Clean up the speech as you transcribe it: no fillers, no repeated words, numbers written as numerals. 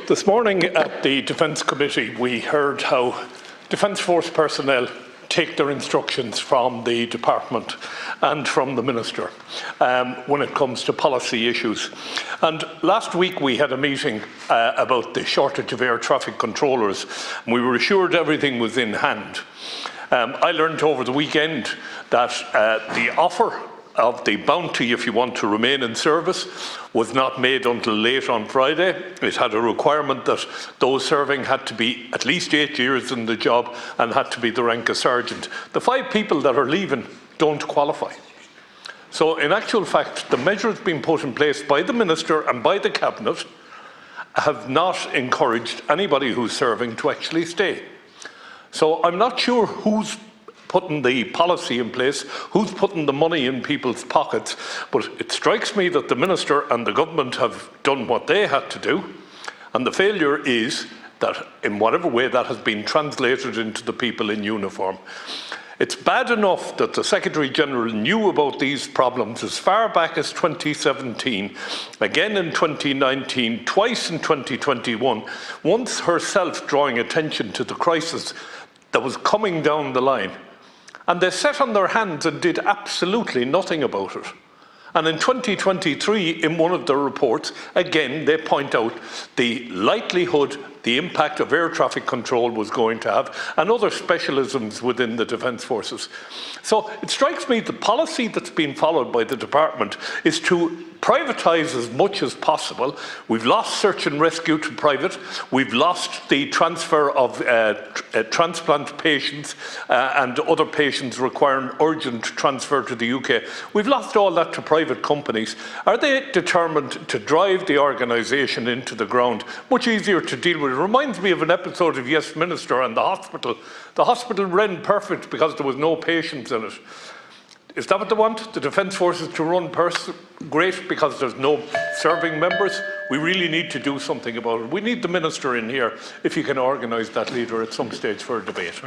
This morning at the Defence Committee we heard how Defence Force personnel take their instructions from the Department and from the Minister when it comes to policy issues. And last week we had a meeting about the shortage of air traffic controllers, and we were assured everything was in hand. I learned over the weekend that the offer of the bounty, if you want to remain in service, was not made until late on Friday. It had a requirement that those serving had to be at least 8 years in the job and had to be the rank of sergeant. The 5 people that are leaving don't qualify. So in actual fact, the measures being put in place by the Minister and by the Cabinet have not encouraged anybody who's serving to actually stay. So I'm not sure who's putting the policy in place, who's putting the money in people's pockets, but it strikes me that the Minister and the Government have done what they had to do, and the failure is that in whatever way that has been translated into the people in uniform. It's bad enough that the Secretary-General knew about these problems as far back as 2017, again in 2019, twice in 2021, once herself drawing attention to the crisis that was coming down the line. And they sat on their hands and did absolutely nothing about it. And in 2023, in one of their reports, again, they point out the likelihood, the impact of air traffic control was going to have, and other specialisms within the Defence Forces. So it strikes me the policy that's been followed by the Department is to privatise as much as possible. We've lost search and rescue to private. We've lost the transfer of transplant patients and other patients requiring urgent transfer to the UK. We've lost all that to private companies. Are they determined to drive the organisation into the ground? Much easier to deal with. It reminds me of an episode of Yes Minister and the hospital. The hospital ran perfect because there was no patients in it. Is that what they want? The Defence Forces to run great because there's no serving members? We really need to do something about it. We need the Minister in here if you can organise that leader at some stage for a debate.